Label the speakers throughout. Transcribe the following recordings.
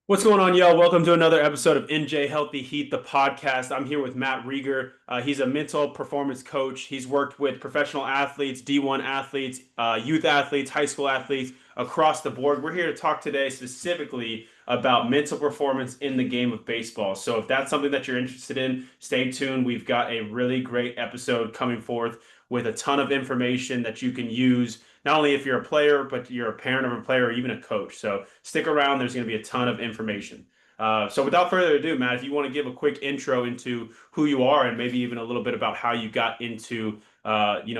Speaker 1: What's going on, y'all? Welcome to another episode of NJ Healthy Heat, the podcast. I'm here with Matt Rieger. He's a mental performance coach. He's worked with professional athletes, D1 athletes, youth athletes, high school athletes across the board. We're here to talk today specifically about mental performance in the game of baseball. So if that's something that you're interested in, stay tuned. We've got a really great episode coming forth with a ton of information that you can use not only if you're a player, but you're a parent of a player or even a coach. So stick around. There's going to be a ton of information. So without further ado, Matt, if you want to give a quick intro into who you are and maybe even a little bit about how you got into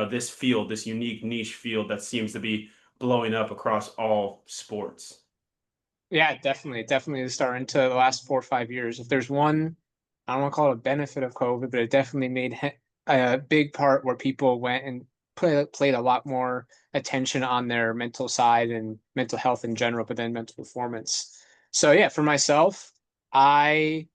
Speaker 1: this field, this unique niche field that seems to be blowing up across all sports.
Speaker 2: Yeah, definitely to start into the last 4 or 5 years. If there's one, I don't want to call it a benefit of COVID, but it definitely made a big part where people went and played a lot more attention on their mental side and mental health in general, but then mental performance. So yeah, for myself, I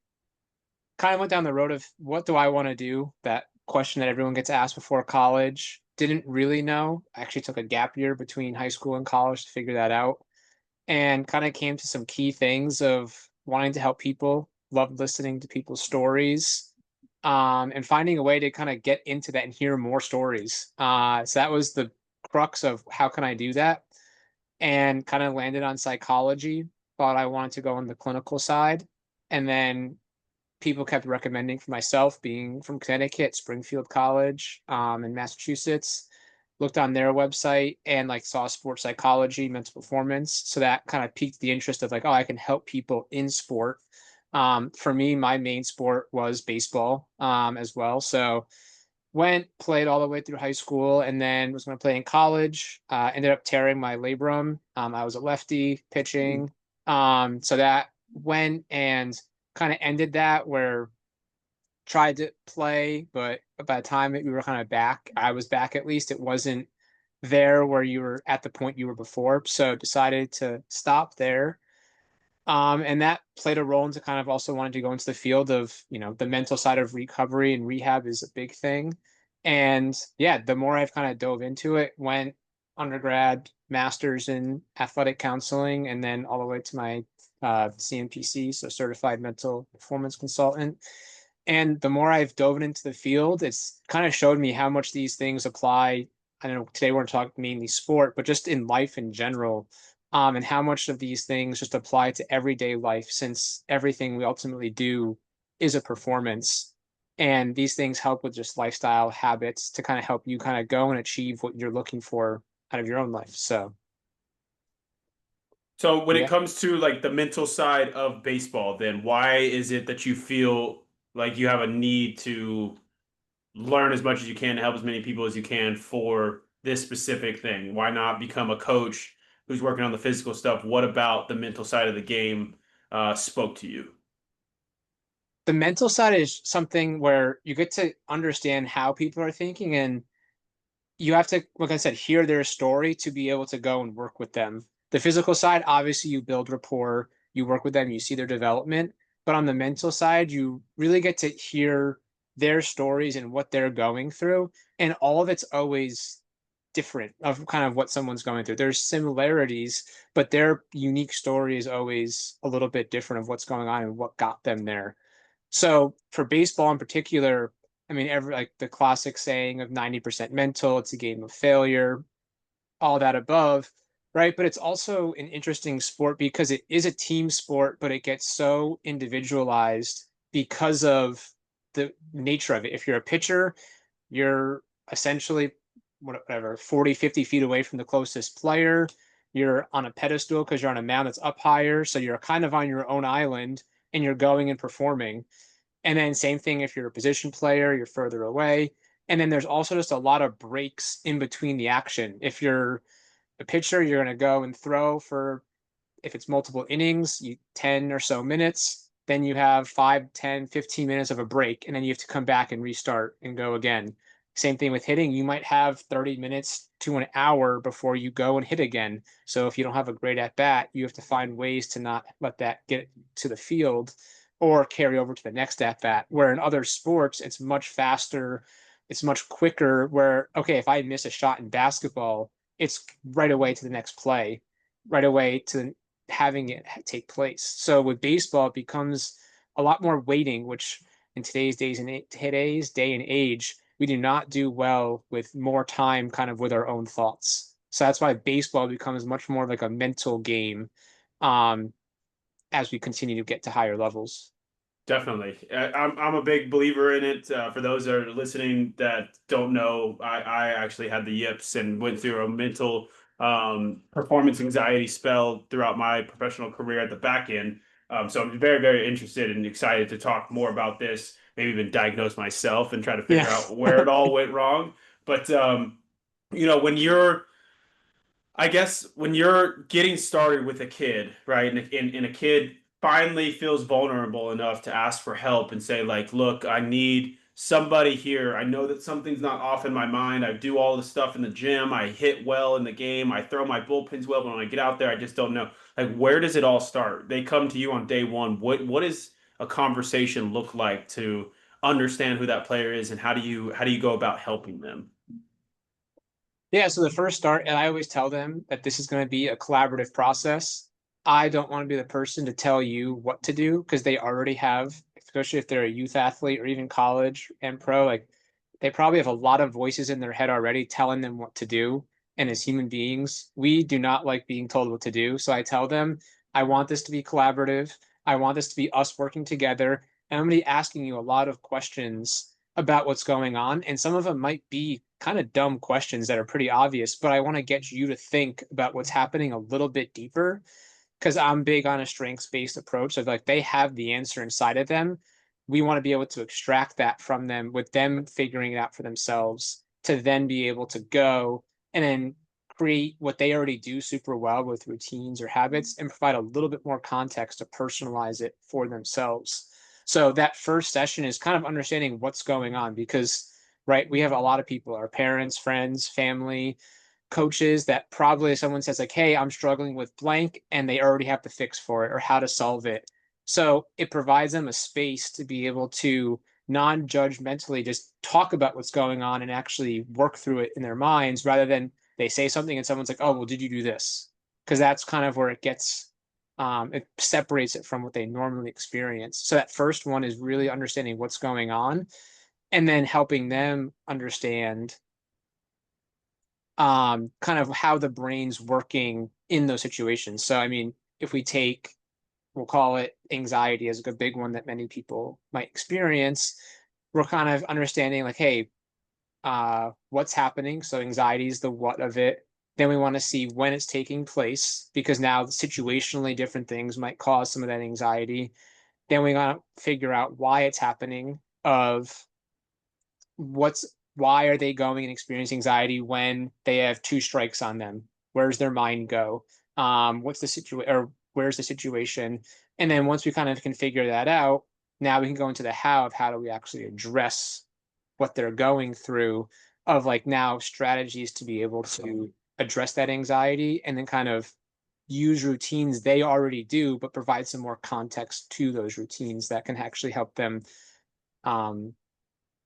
Speaker 2: kind of went down the road of what do I want to do? That question that everyone gets asked before college. Didn't really know. I actually took a gap year between high school and college to figure that out and kind of came to some key things of wanting to help people, loved listening to people's stories, and finding a way to kind of get into that and hear more stories. So that was the crux of how can I do that, and kind of landed on psychology. Thought I wanted to go on the clinical side, and then people kept recommending for myself, being from Connecticut, Springfield College, in Massachusetts, looked on their website and like saw sports psychology, mental performance. So that kind of piqued the interest of like, oh, I can help people in sport. For me, my main sport was baseball, as well. So played all the way through high school, and then was going to play in college. Ended up tearing my labrum. I was a lefty pitching. So that went and kind of ended that where tried to play, but by the time that we were kind of back, I was back at least. It wasn't there where you were at the point you were before. So decided to stop there. And that played a role into kind of also wanting to go into the field of, the mental side of recovery and rehab is a big thing. And yeah, the more I've kind of dove into it, went undergrad, master's in athletic counseling, and then all the way to my CMPC, so certified mental performance consultant. And the more I've dove into the field, it's kind of showed me how much these things apply. I don't know, today we're talking mainly sport, but just in life in general, and how much of these things just apply to everyday life, since everything we ultimately do is a performance. And these things help with just lifestyle habits to kind of help you kind of go and achieve what you're looking for out of your own life. So,
Speaker 1: So when it
Speaker 2: yeah.
Speaker 1: comes to like the mental side of baseball, then why is it that you feel like you have a need to learn as much as you can to help as many people as you can for this specific thing? Why not become a coach who's working on the physical stuff? What about the mental side of the game spoke to you?
Speaker 2: The mental side is something where you get to understand how people are thinking, and you have to, like I said, hear their story to be able to go and work with them. The physical side, obviously, you build rapport, you work with them, you see their development. But on the mental side, you really get to hear their stories and what they're going through. And all of it's always different of kind of what someone's going through. There's similarities, but their unique story is always a little bit different of what's going on and what got them there. So for baseball in particular, I mean, every like the classic saying of 90% mental, it's a game of failure, all that above, right? But it's also an interesting sport because it is a team sport, but it gets so individualized because of the nature of it. If you're a pitcher, you're essentially whatever 40, 50 feet away from the closest player. You're on a pedestal because you're on a mound that's up higher. So you're kind of on your own island and you're going and performing. And then same thing if you're a position player, you're further away. And then there's also just a lot of breaks in between the action. If you're a pitcher, you're going to go and throw for, if it's multiple innings, 10 or so minutes. Then you have 5, 10, 15 minutes of a break, and then you have to come back and restart and go again. Same thing with hitting. You might have 30 minutes to an hour before you go and hit again. So if you don't have a great at bat, you have to find ways to not let that get to the field or carry over to the next at bat. Where in other sports, it's much faster, it's much quicker. Where, okay, if I miss a shot in basketball, it's right away to the next play, right away to having it take place. So with baseball, it becomes a lot more waiting, which in today's day and age, we do not do well with more time kind of with our own thoughts. So that's why baseball becomes much more like a mental game um, as we continue to get to higher levels.
Speaker 1: Definitely. I'm a big believer in it. For those that are listening that don't know, I actually had the yips and went through a mental performance anxiety spell throughout my professional career at the back end. So I'm very, very interested and excited to talk more about this, maybe even diagnose myself and try to
Speaker 2: Yeah.
Speaker 1: figure out where it all went wrong. But when you're I guess when you're getting started with a kid, right, and a kid finally feels vulnerable enough to ask for help and say, like, look, I need somebody here. I know that something's not off in my mind. I do all the stuff in the gym. I hit well in the game. I throw my bullpens well, but when I get out there, I just don't know. Like, where does it all start? They come to you on day one. What does a conversation look like to understand who that player is, and how do you go about helping them?
Speaker 2: Yeah, so the first start, and I always tell them that this is going to be a collaborative process. I don't want to be the person to tell you what to do because they already have, especially if they're a youth athlete or even college and pro, like they probably have a lot of voices in their head already telling them what to do. And as human beings, we do not like being told what to do. So I tell them, I want this to be collaborative. I want this to be us working together. And I'm going to be asking you a lot of questions about what's going on. And some of them might be kind of dumb questions that are pretty obvious, but I want to get you to think about what's happening a little bit deeper because I'm big on a strengths based approach. So, like, they have the answer inside of them. We want to be able to extract that from them with them figuring it out for themselves to then be able to go and then create what they already do super well with routines or habits and provide a little bit more context to personalize it for themselves. So that first session is kind of understanding what's going on because, right, we have a lot of people, our parents, friends, family, coaches that probably someone says like, hey, I'm struggling with blank, and they already have the fix for it or how to solve it. So it provides them a space to be able to non-judgmentally just talk about what's going on and actually work through it in their minds rather than they say something and someone's like, oh, well, did you do this? Because that's kind of where it gets it separates it from what they normally experience. So that first one is really understanding what's going on and then helping them understand kind of how the brain's working in those situations. So, I mean, if we take, we'll call it anxiety as a big one that many people might experience, we're kind of understanding like, hey, what's happening? So, anxiety is the what of it. Then we want to see when it's taking place because now situationally different things might cause some of that anxiety. Then we got to figure out why it's happening, of what's why are they going and experiencing anxiety when they have two strikes on them? Where's their mind go? What's the situation or where's the situation? And then once we kind of can figure that out, now we can go into the how of how do we actually address what they're going through of like now strategies to be able to address that anxiety and then kind of use routines they already do, but provide some more context to those routines that can actually help them um,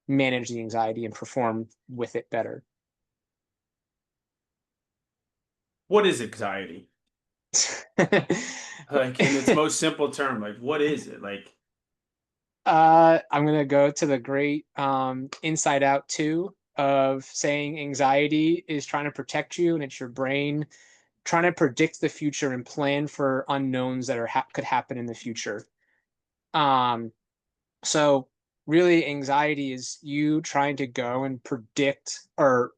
Speaker 2: manage the anxiety and perform with it better.
Speaker 1: What is anxiety? Like in its most simple term, like what is it? Like
Speaker 2: I'm gonna go to the great Inside Out 2 of saying anxiety is trying to protect you and it's your brain trying to predict the future and plan for unknowns that could happen in the future. Um, so really anxiety is you trying to go and predict or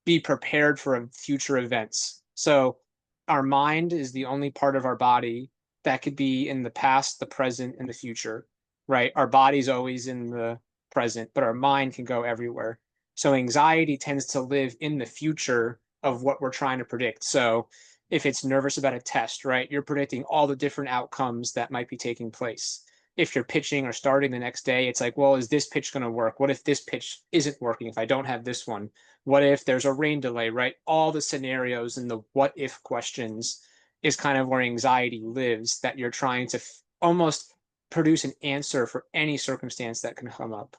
Speaker 2: be prepared for future events. So our mind is the only part of our body that could be in the past, the present, and the future, right? Our body's always in the present, but our mind can go everywhere. So anxiety tends to live in the future of what we're trying to predict. So if it's nervous about a test, right, you're predicting all the different outcomes that might be taking place. If you're pitching or starting the next day, it's like, well, is this pitch going to work? What if this pitch isn't working? If I don't have this one, what if there's a rain delay, right? All the scenarios and the what if questions is kind of where anxiety lives, that you're trying to almost produce an answer for any circumstance that can come up.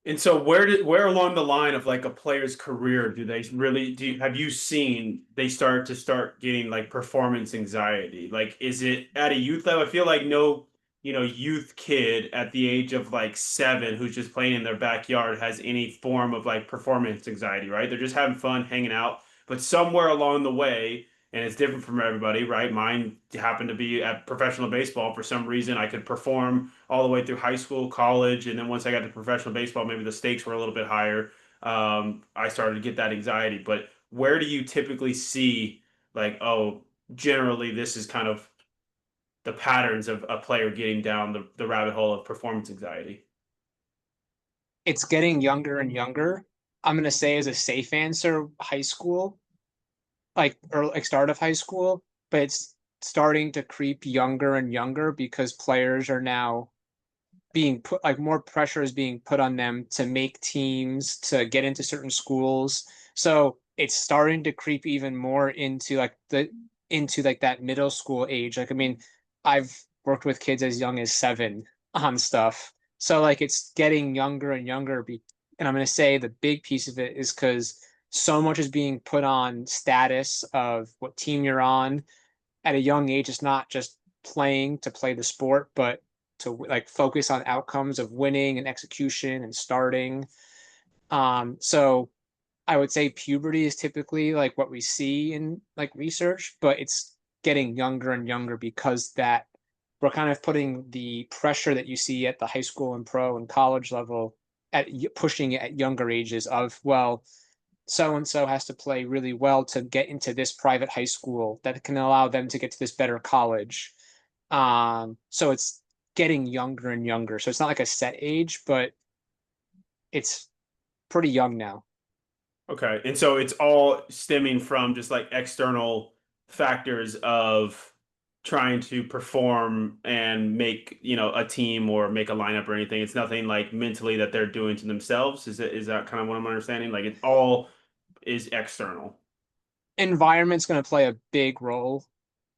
Speaker 1: And so where along the line of like a player's career do they really have you seen they start getting like performance anxiety? Like is it at a youth level? I feel like no, youth kid at the age of like 7 who's just playing in their backyard has any form of like performance anxiety, right? They're just having fun, hanging out. But somewhere along the way, and it's different from everybody, right? Mine happened to be at professional baseball for some reason. I could perform all the way through high school, college, and then once I got to professional baseball, maybe the stakes were a little bit higher. I started to get that anxiety. But where do you typically see like, oh, generally this is kind of the patterns of a player getting down the rabbit hole of performance anxiety?
Speaker 2: It's getting younger and younger. I'm gonna say as a safe answer, high school, like or like start of high school, but it's starting to creep younger and younger because players are now being put like more pressure is being put on them to make teams to get into certain schools. So it's starting to creep even more into like that middle school age. Like I mean, I've worked with kids as young as 7 on stuff. So like it's getting younger and younger. And I'm going to say the big piece of it is because so much is being put on status of what team you're on at a young age. It's not just playing to play the sport, but to like focus on outcomes of winning and execution and starting. So I would say puberty is typically like what we see in like research, but it's getting younger and younger because that we're kind of putting the pressure that you see at the high school and pro and college level at pushing it at younger ages of, well, so and so has to play really well to get into this private high school that can allow them to get to this better college. So it's getting younger and younger. So it's not like a set age, but it's pretty young now.
Speaker 1: Okay. And so it's all stemming from just like external factors of trying to perform and make, a team or make a lineup or anything. It's nothing like mentally that they're doing to themselves. Is that kind of what I'm understanding? Like it all is external.
Speaker 2: Environment's going to play a big role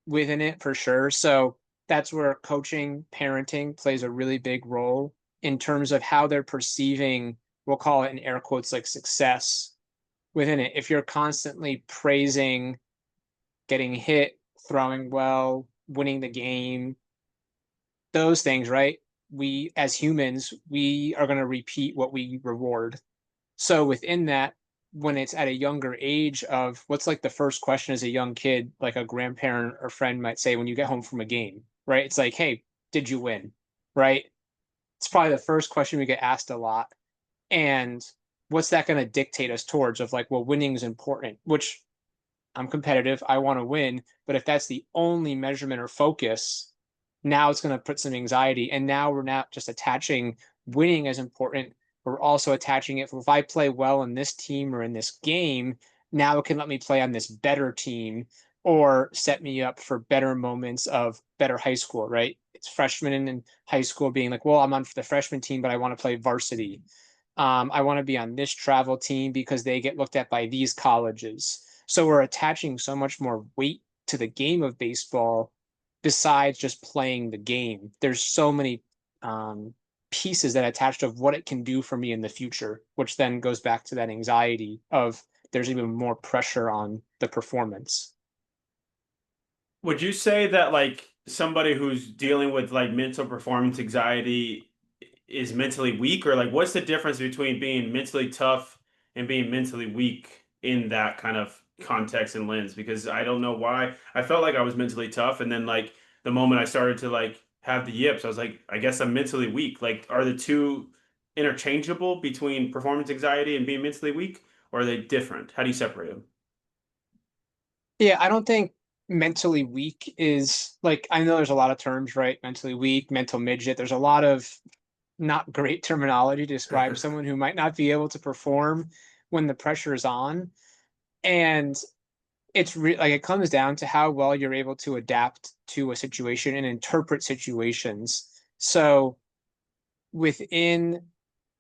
Speaker 2: within it for sure. So that's where coaching, parenting plays a really big role in terms of how they're perceiving, we'll call it in air quotes, like success within it. If you're constantly praising getting hit, throwing well, winning the game, those things, right? We, as humans, we are going to repeat what we reward. So within that, when it's at a younger age of what's like the first question as a young kid, like a grandparent or friend might say when you get home from a game, right? It's like, hey, did you win? Right? It's probably the first question we get asked a lot. And what's that going to dictate us towards of like, well, winning is important, which I'm competitive. I want to win. But if that's the only measurement or focus, now it's going to put some anxiety. And now we're not just attaching winning as important. We're also attaching it. If I play well in this team or in this game, now it can let me play on this better team or set me up for better moments of better high school, right? It's freshmen in high school being like, well, I'm on the freshman team, but I want to play varsity. I want to be on this travel team because they get looked at by these colleges. So we're attaching so much more weight to the game of baseball besides just playing the game. There's so many um, pieces that attached of what it can do for me in the future, which then goes back to that anxiety of there's even more pressure on the performance.
Speaker 1: Would you say that like somebody who's dealing with like mental performance anxiety is mentally weak, or like what's the difference between being mentally tough and being mentally weak in that kind of context and lens? Because I don't know why I felt like I was mentally tough, and then like the moment I started to like have the yips, I was like, I guess I'm mentally weak. Like, are the two interchangeable between performance anxiety and being mentally weak, or are they different? How do you separate them?
Speaker 2: Yeah, I don't think mentally weak is like, I know there's a lot of terms, right? Mentally weak, mental midget. There's a lot of not great terminology to describe someone who might not be able to perform when the pressure is on. And like it comes down to how well you're able to adapt to a situation and interpret situations. So within,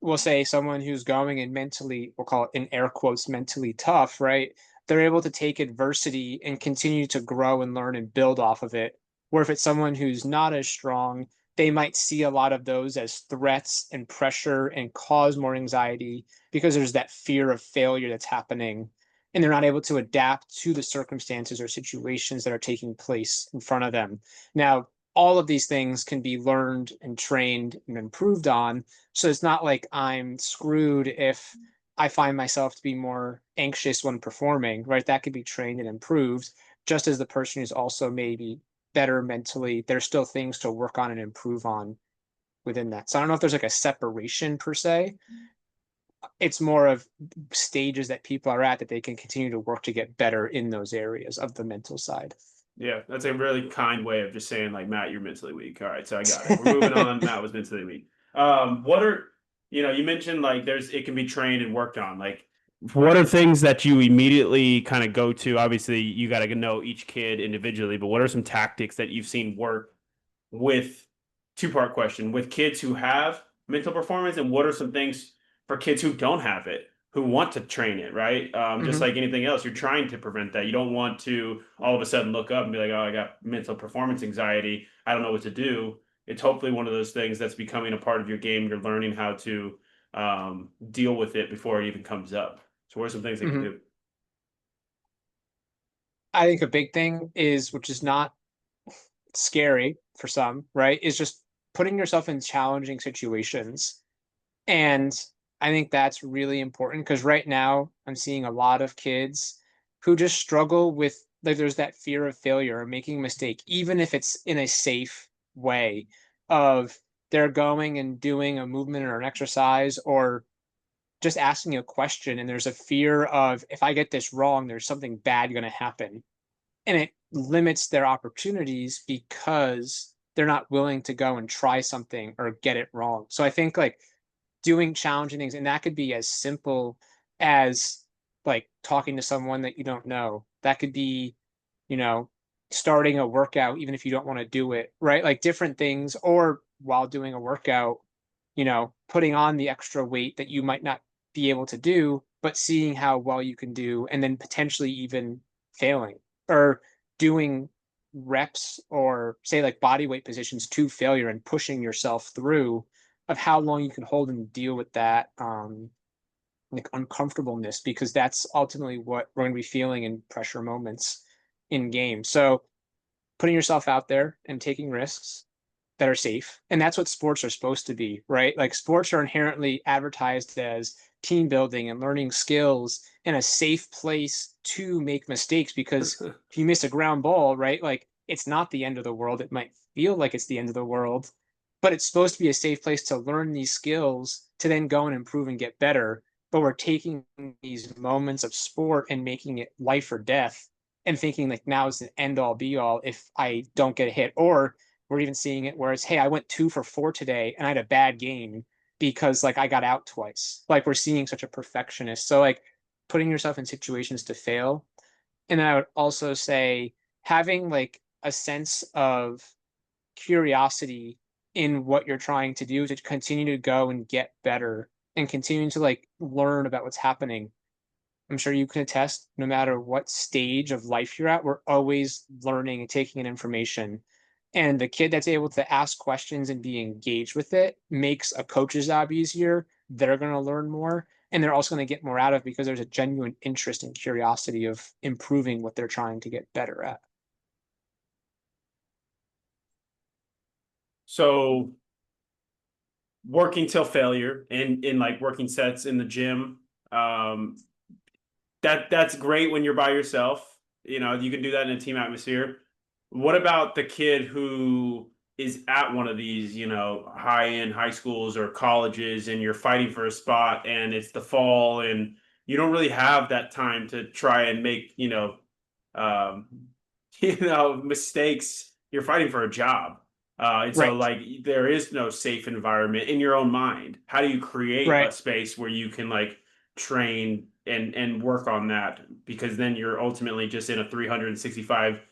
Speaker 2: we'll say someone who's going and mentally, we'll call it in air quotes, mentally tough, right? They're able to take adversity and continue to grow and learn and build off of it. Where if it's someone who's not as strong, they might see a lot of those as threats and pressure and cause more anxiety because there's that fear of failure that's happening, and they're not able to adapt to the circumstances or situations that are taking place in front of them. Now, all of these things can be learned and trained and improved on. So it's not like I'm screwed if I find myself to be more anxious when performing, right? That could be trained and improved, just as the person who's also maybe better mentally. There's still things to work on and improve on within that. So I don't know if there's like a separation per se. It's more of stages that people are at that they can continue to work to get better in those areas of the mental side.
Speaker 1: Yeah, that's a really kind way of just saying like, Matt, you're mentally weak. All right, so I got it. We're moving on. Matt was mentally weak. What are you mentioned like it can be trained and worked on. Like, what are things that you immediately kind of go to? Obviously, you got to know each kid individually, but what are some tactics that you've seen work with two-part question with kids who have mental performance, and what are some things for kids who don't have it, who want to train it, right? Just
Speaker 2: Mhm.
Speaker 1: like anything else, you're trying to prevent that. You don't want to all of a sudden look up and be like, oh, I got mental performance anxiety. I don't know what to do. It's hopefully one of those things that's becoming a part of your game. You're learning how to deal with it before it even comes up. So, what are some things they can
Speaker 2: Mhm.
Speaker 1: do?
Speaker 2: I think a big thing is, which is not scary for some, right, is just putting yourself in challenging situations. And I think that's really important because right now I'm seeing a lot of kids who just struggle with, like, there's that fear of failure or making a mistake, even if it's in a safe way of they're going and doing a movement or an exercise or just asking a question. And there's a fear of, if I get this wrong, there's something bad going to happen. And it limits their opportunities because they're not willing to go and try something or get it wrong. So I think like doing challenging things, and that could be as simple as like talking to someone that you don't know. That could be, you know, starting a workout even if you don't want to do it, right? Like different things, or while doing a workout, putting on the extra weight that you might not be able to do, but seeing how well you can do, and then potentially even failing or doing reps or say like body weight positions to failure and pushing yourself through of how long you can hold and deal with that like uncomfortableness, because that's ultimately what we're going to be feeling in pressure moments in games. So putting yourself out there and taking risks that are safe. And that's what sports are supposed to be, right? Like sports are inherently advertised as team building and learning skills and a safe place to make mistakes, because if you miss a ground ball, right, like it's not the end of the world. It might feel like it's the end of the world, but it's supposed to be a safe place to learn these skills to then go and improve and get better. But we're taking these moments of sport and making it life or death and thinking like now is the end all be all if I don't get a hit. Or we're even seeing it where it's, hey, I went 2 for 4 today and I had a bad game because like I got out twice. Like we're seeing such a perfectionist. So like putting yourself in situations to fail. And then I would also say having like a sense of curiosity in what you're trying to do to continue to go and get better and continuing to like learn about what's happening. I'm sure you can attest, no matter what stage of life you're at, we're always learning and taking in information. And the kid that's able to ask questions and be engaged with it makes a coach's job easier. They're going to learn more, and they're also going to get more out of it because there's a genuine interest and curiosity of improving what they're trying to get better at.
Speaker 1: So, working till failure and in like working sets in the gym. Um, that's great when you're by yourself. You can do that in a team atmosphere. What about the kid who is at one of these, high-end high schools or colleges, and you're fighting for a spot and it's the fall and you don't really have that time to try and make, um, mistakes. You're fighting for a job. And so
Speaker 2: Right.
Speaker 1: like there is no safe environment in your own mind. How do you create a
Speaker 2: Right.
Speaker 1: space where you can like train and work on that? Because then you're ultimately just in a 365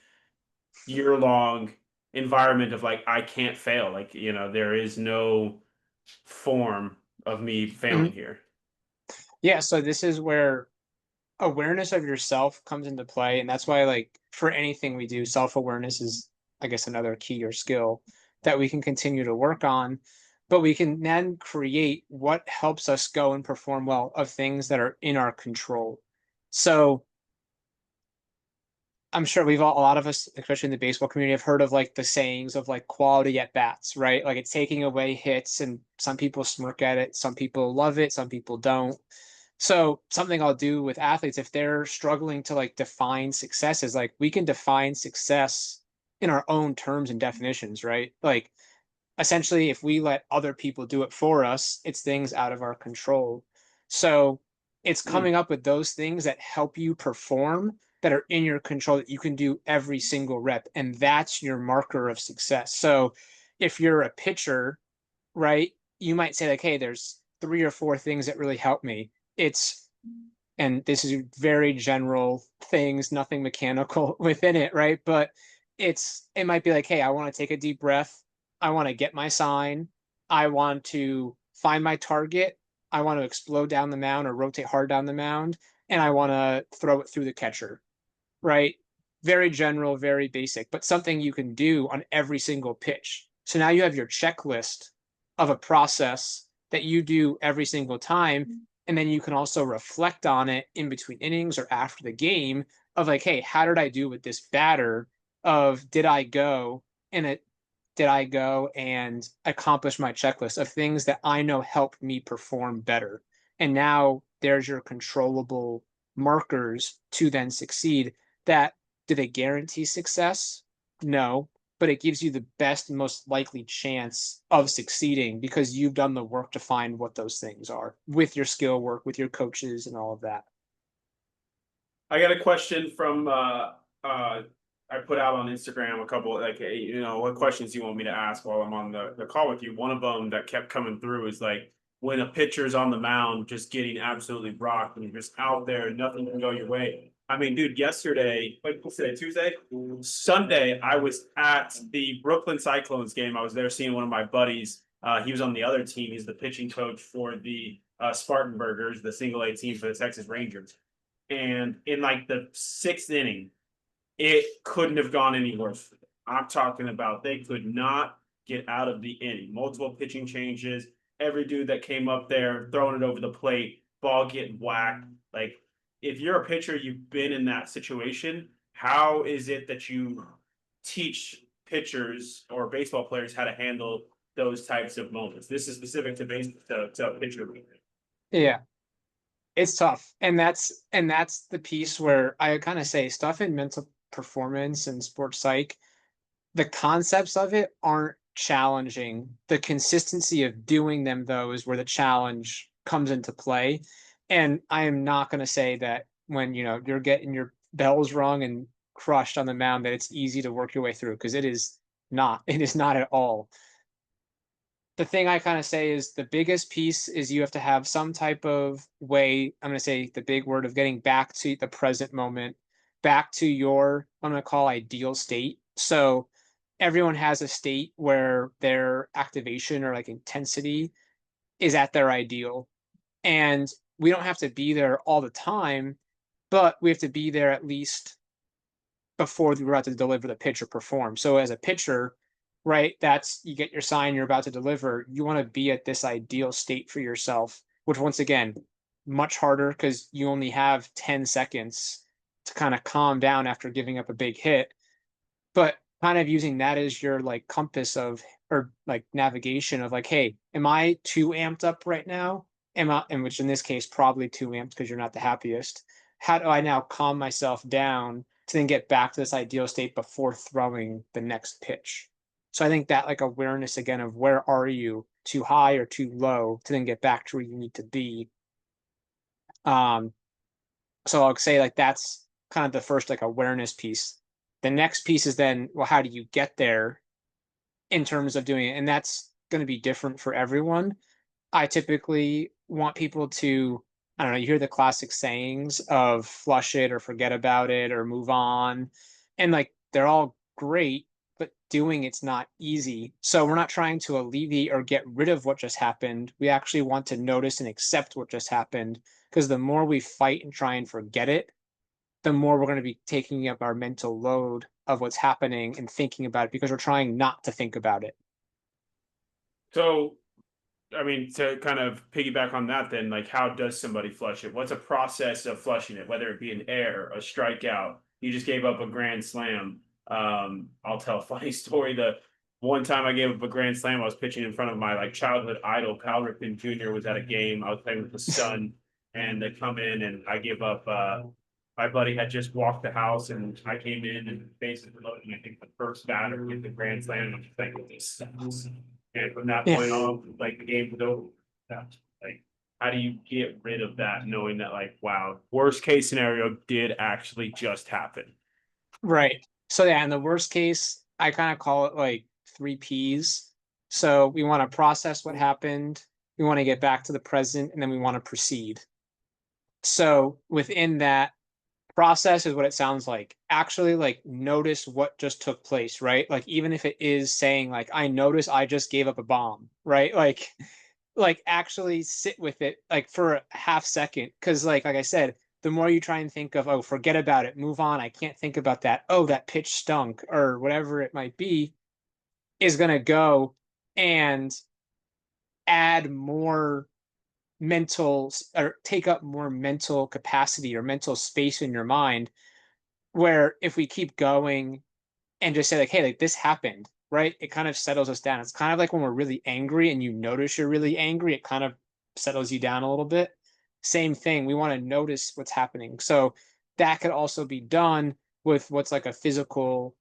Speaker 1: year long environment of like I can't fail. Like, there is no form of me failing
Speaker 2: Mhm.
Speaker 1: here.
Speaker 2: Yeah. So this is where awareness of yourself comes into play. And that's why, like, for anything we do, self awareness is, I guess, another key or skill. that we can continue to work on, but we can then create what helps us go and perform well of things that are in our control. So I'm sure a lot of us, especially in the baseball community, have heard of like the sayings of like quality at bats, right? Like it's taking away hits, and some people smirk at it, some people love it, some people don't. So something I'll do with athletes if they're struggling to like define success is like we can define success in our own terms and definitions, right? Like essentially if we let other people do it for us, it's things out of our control. So it's
Speaker 1: Hmm.
Speaker 2: coming up with those things that help you perform, that are in your control, that you can do every single rep, and that's your marker of success. So if you're a pitcher, right, you might say like, hey, there's 3 or 4 things that really help me. It's, and this is very general things, nothing mechanical within it, right? But it might be like, hey, I want to take a deep breath. I want to get my sign. I want to find my target. I want to explode down the mound or rotate hard down the mound. And I want to throw it through the catcher, right? Very general, very basic, but something you can do on every single pitch. So now you have your checklist of a process that you do every single time. And then you can also reflect on it in between innings or after the game of like, hey, how did I do with this batter? Of and did I go and accomplish my checklist of things that I know helped me perform better? And now there's your controllable markers to then succeed. That, do they guarantee success? No, but it gives you the best and most likely chance of succeeding because you've done the work to find what those things are with your skill work, with your coaches, and all of that.
Speaker 1: I got a question from I put out on Instagram a couple like hey, what questions you want me to ask while I'm on the call with you. One of them that kept coming through is like when a pitcher's on the mound just getting absolutely rocked and you're just out there, nothing can go your way. I mean, dude, yesterday, what's today, Tuesday? Sunday, I was at the Brooklyn Cyclones game. I was there seeing one of my buddies. He was on the other team. He's the pitching coach for the Spartanburgers, the single A team for the Texas Rangers. And in like the 6th inning, it couldn't have gone any worse. I'm talking about they could not get out of the inning. Multiple pitching changes. Every dude that came up there throwing it over the plate, ball getting whacked. Like, if you're a pitcher, you've been in that situation. How is it that you teach pitchers or baseball players how to handle those types of moments? This is specific to to pitcher.
Speaker 2: Yeah, it's tough. And that's the piece where I kind of say stuff in mental performance and sports psych, the concepts of it aren't challenging. The consistency of doing them, though, is where the challenge comes into play. And I am not going to say that when you're getting your bells rung and crushed on the mound that it's easy to work your way through, because it is not. It is not at all. The thing I kind of say is the biggest piece is you have to have some type of way. I'm going to say the big word of getting back to the present moment, back to your, I'm going to call ideal state. So everyone has a state where their activation or like intensity is at their ideal. And we don't have to be there all the time, but we have to be there at least before we're about to deliver the pitch or perform. So as a pitcher, right, that's, you get your sign, you're about to deliver. You want to be at this ideal state for yourself, which once again, much harder because you only have 10 seconds to kind of calm down after giving up a big hit. But kind of using that as your like compass of, or like navigation of like, hey, am I too amped up right now? Am I, and which in this case probably too amped because you're not the happiest. How do I now calm myself down to then get back to this ideal state before throwing the next pitch? So I think that like awareness again of where are you, too high or too low, to then get back to where you need to be. Um, so I'll say like that's kind of the first like awareness piece. The next piece is then, well, how do you get there in terms of doing it? And that's going to be different for everyone. I typically want people to, I don't know, you hear the classic sayings of flush it or forget about it or move on. And like they're all great, but doing it's not easy. So we're not trying to alleviate or get rid of what just happened. We actually want to notice and accept what just happened. Because the more we fight and try and forget it, the more we're going to be taking up our mental load of what's happening and thinking about it because we're trying not to think about it.
Speaker 1: So, I mean, to kind of piggyback on that, then, like, how does somebody flush it? What's a process of flushing it? Whether it be an error, a strikeout, you just gave up a grand slam. I'll tell a funny story. The one time I gave up a grand slam, I was pitching in front of my like childhood idol, Cal Ripken Jr. was at a game. I was playing with the son, and they come in, and I give up. My buddy had just walked the house, and I came in and basically loaded. And I think the first batter hit the grand slam. And I'm just thinking, this sucks. And from that
Speaker 2: Yeah.
Speaker 1: point on, like the game was over. That's like, how do you get rid of that, knowing that, like, wow, worst case scenario did actually just happen?
Speaker 2: Right. So yeah, in the worst case, I kind of call it like three P's. So we want to process what happened, we want to get back to the present, and then we want to proceed. So within that, process is what it sounds like. Actually, like notice what just took place, right? Like even if it is saying like I notice I just gave up a bomb, right? Like actually sit with it like for a half second, because like I said, the more you try and think of, oh, forget about it, move on, I can't think about that, oh, that pitch stunk or whatever it might be, is going to go and add more mental or take up more mental capacity or mental space in your mind, where if we keep going and just say like, hey, like this happened, right, it kind of settles us down. It's kind of like when we're really angry and you notice you're really angry, it kind of settles you down a little bit. Same thing, we want to notice what's happening. So that could also be done with what's like a physical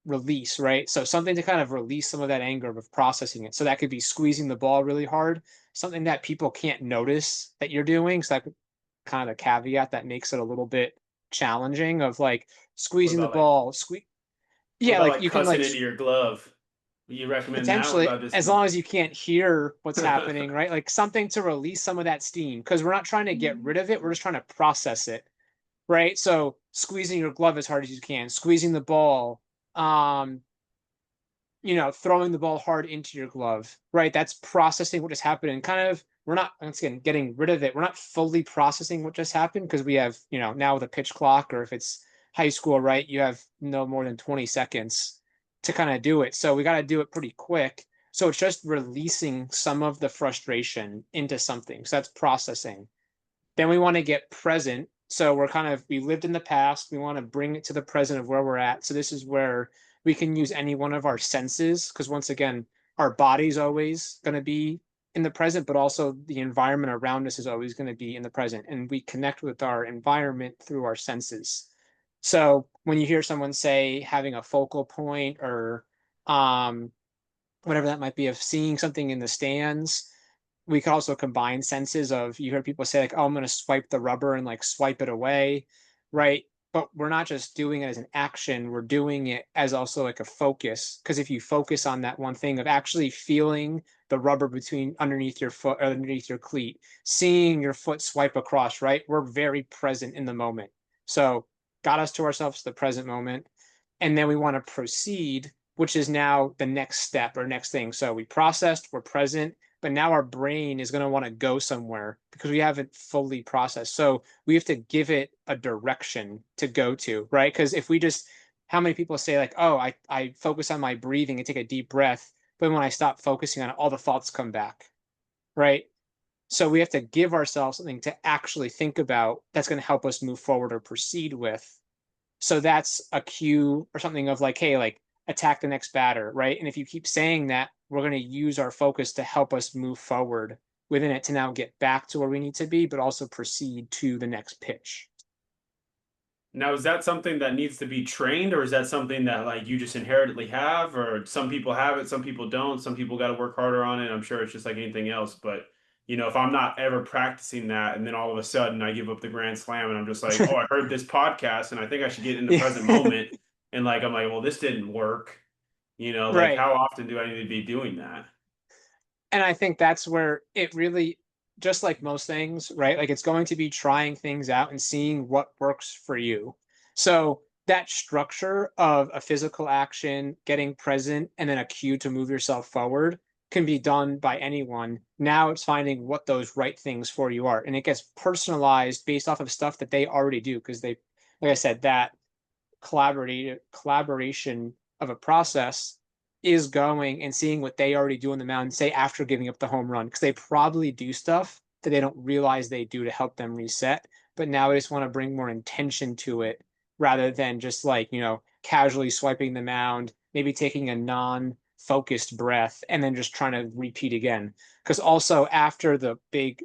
Speaker 2: release, right? So something to kind of release some of that anger of processing it. So that could be squeezing the ball really hard, something that people can't notice that you're doing. So that could kind of the caveat that makes it a little bit challenging of like
Speaker 1: What
Speaker 2: squeezing the
Speaker 1: about like
Speaker 2: ball,
Speaker 1: what
Speaker 2: yeah,
Speaker 1: about
Speaker 2: like
Speaker 1: like
Speaker 2: you can
Speaker 1: cussing
Speaker 2: like
Speaker 1: into your glove? You recommend that? What
Speaker 2: potentially,
Speaker 1: about just
Speaker 2: as long as you can't hear what's happening, right? Like something to release some of that steam, because we're not trying to get rid of it, we're just trying to process it, right? So squeezing your glove as hard as you can, squeezing the ball, um, throwing the ball hard into your glove, right? That's processing what just happened. And kind of, we're not, once again, getting rid of it. We're not fully processing what just happened because we have, now with a pitch clock, or if it's high school, right, you have no more than 20 seconds to kind of do it. So we got to do it pretty quick. So it's just releasing some of the frustration into something. So that's processing. Then we want to get present. So we lived in the past. We want to bring it to the present of where we're at. So this is where we can use any one of our senses. Because once again, our body's always going to be in the present, but also the environment around us is always going to be in the present. And we connect with our environment through our senses. So when you hear someone say having a focal point, or um, whatever that might be, of seeing something in the stands, we could also combine senses of, you hear people say like, oh, I'm going to swipe the rubber and like swipe it away, right? But we're not just doing it as an action, we're doing it as also like a focus. Because if you focus on that one thing of actually feeling the rubber between underneath your foot or underneath your cleat, seeing your foot swipe across, right, we're very present in the moment. So got us to ourselves the present moment. And then we want to proceed, which is now the next step or next thing. So we processed, we're present, but now our brain is going to want to go somewhere because we haven't fully processed. So we have to give it a direction to go to, right? Because if we just, how many people say like, oh, I focus on my breathing and take a deep breath, but when I stop focusing on it, all the thoughts come back, right? So we have to give ourselves something to actually think about that's going to help us move forward or proceed with. So that's a cue or something of like, hey, like attack the next batter, right? And if you keep saying that, we're going to use our focus to help us move forward within it to now get back to where we need to be, but also proceed to the next pitch.
Speaker 1: Now, is that something that needs to be trained, or is that something that like you just inherently have, or some people have it, some people don't, some people got to work harder on it. I'm sure it's just like anything else, but if I'm not ever practicing that and then all of a sudden I give up the grand slam and I'm just like, oh, I heard this podcast and I think I should get in the
Speaker 2: Yeah.
Speaker 1: present moment, and like I'm like, well, this didn't work. Like
Speaker 2: Right.
Speaker 1: how often do I need to be doing that?
Speaker 2: And I think that's where it really, just like most things, right? Like it's going to be trying things out and seeing what works for you. So that structure of a physical action, getting present, and then a cue to move yourself forward can be done by anyone. Now it's finding what those right things for you are. And it gets personalized based off of stuff that they already do. Because they, like I said, that collaboration of a process is going and seeing what they already do on the mound, say after giving up the home run, because they probably do stuff that they don't realize they do to help them reset. But now I just want to bring more intention to it rather than just like, casually swiping the mound, maybe taking a non-focused breath and then just trying to repeat again. Because also after the big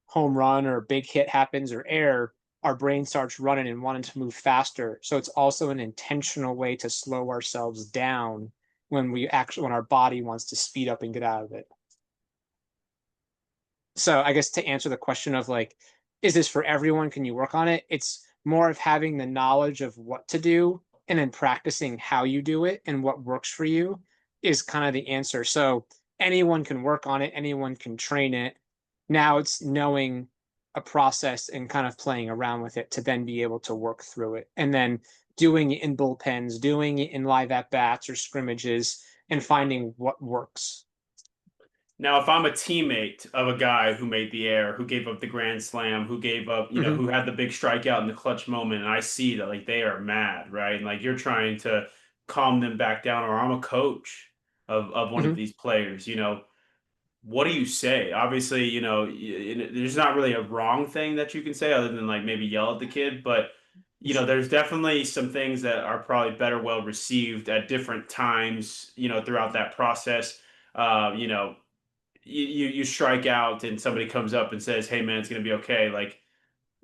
Speaker 2: home run or big hit happens or error, our brain starts running and wanting to move faster. So it's also an intentional way to slow ourselves down when our body wants to speed up and get out of it. So I guess to answer the question of like, is this for everyone? Can you work on it? It's more of having the knowledge of what to do and then practicing how you do it and what works for you is kind of the answer. So anyone can work on it, anyone can train it. Now it's knowing a process and kind of playing around with it to then be able to work through it. And then doing it in bullpens, doing it in live at bats or scrimmages, and finding what works.
Speaker 1: Now, if I'm a teammate of a guy who made the error, who gave up the grand slam, who gave up,
Speaker 2: Mm-hmm.
Speaker 1: who had the big strikeout in the clutch moment, and I see that like they are mad, right? And like you're trying to calm them back down, or I'm a coach of one of
Speaker 2: Mm-hmm.
Speaker 1: these players, what do you say? Obviously, there's not really a wrong thing that you can say other than like maybe yell at the kid, but there's definitely some things that are probably better well received at different times, throughout that process. You know, you strike out and somebody comes up and says, "Hey man, it's gonna be okay." Like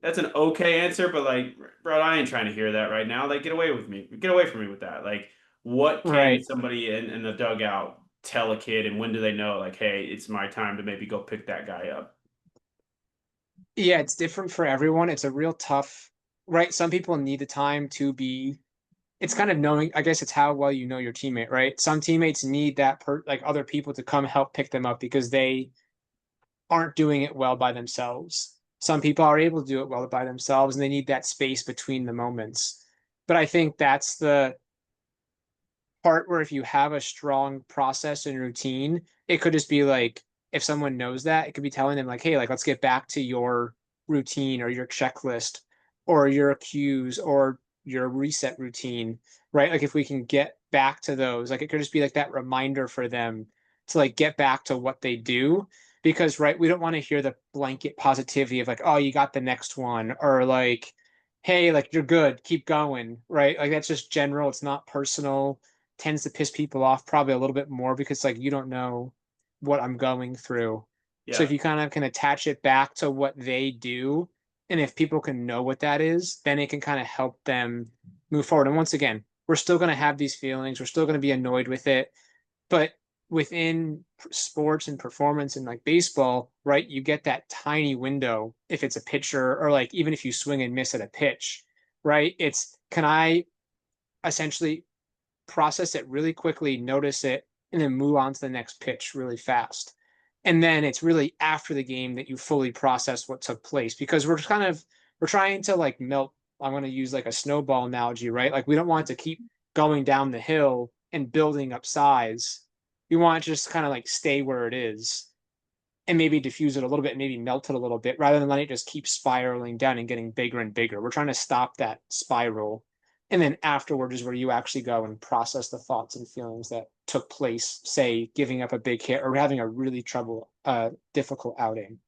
Speaker 1: that's an okay answer, but like, bro, I ain't trying to hear that right now. Like, get away with me. Get away from me with that. Like, what can
Speaker 2: Right.
Speaker 1: somebody in the dugout tell a kid, and when do they know, like, hey, it's my time to maybe go pick that guy up?
Speaker 2: Yeah, it's different for everyone. It's a real tough, right? Some people need the time to be, it's kind of knowing, I guess it's how well you know your teammate, right? Some teammates need like other people to come help pick them up because they aren't doing it well by themselves. Some people are able to do it well by themselves and they need that space between the moments. But I think that's the part where if you have a strong process and routine, it could just be like if someone knows that, it could be telling them like, hey, like let's get back to your routine or your checklist or your cues or your reset routine, right? Like if we can get back to those, like it could just be like that reminder for them to like get back to what they do. Because right, we don't want to hear the blanket positivity of like, oh, you got the next one, or like, hey, like you're good, keep going, right? Like that's just general, it's not personal, tends to piss people off probably a little bit more because like you don't know what I'm going through. So if
Speaker 1: Yeah.
Speaker 2: you kind of can attach it back to what they do, and if people can know what that is, then it can kind of help them move forward. And once again, we're still going to have these feelings, we're still going to be annoyed with it, but within sports and performance and like baseball, right, you get that tiny window if it's a pitcher or like even if you swing and miss at a pitch, right? It's can I essentially process it really quickly, notice it, and then move on to the next pitch really fast. And then it's really after the game that you fully process what took place because we're trying to like melt. I'm going to use like a snowball analogy, right? Like we don't want it to keep going down the hill and building up size. We want it to just kind of like stay where it is and maybe diffuse it a little bit, maybe melt it a little bit, rather than letting it just keep spiraling down and getting bigger and bigger. We're trying to stop that spiral. And then afterward is where you actually go and process the thoughts and feelings that took place, say, giving up a big hit or having a really difficult outing.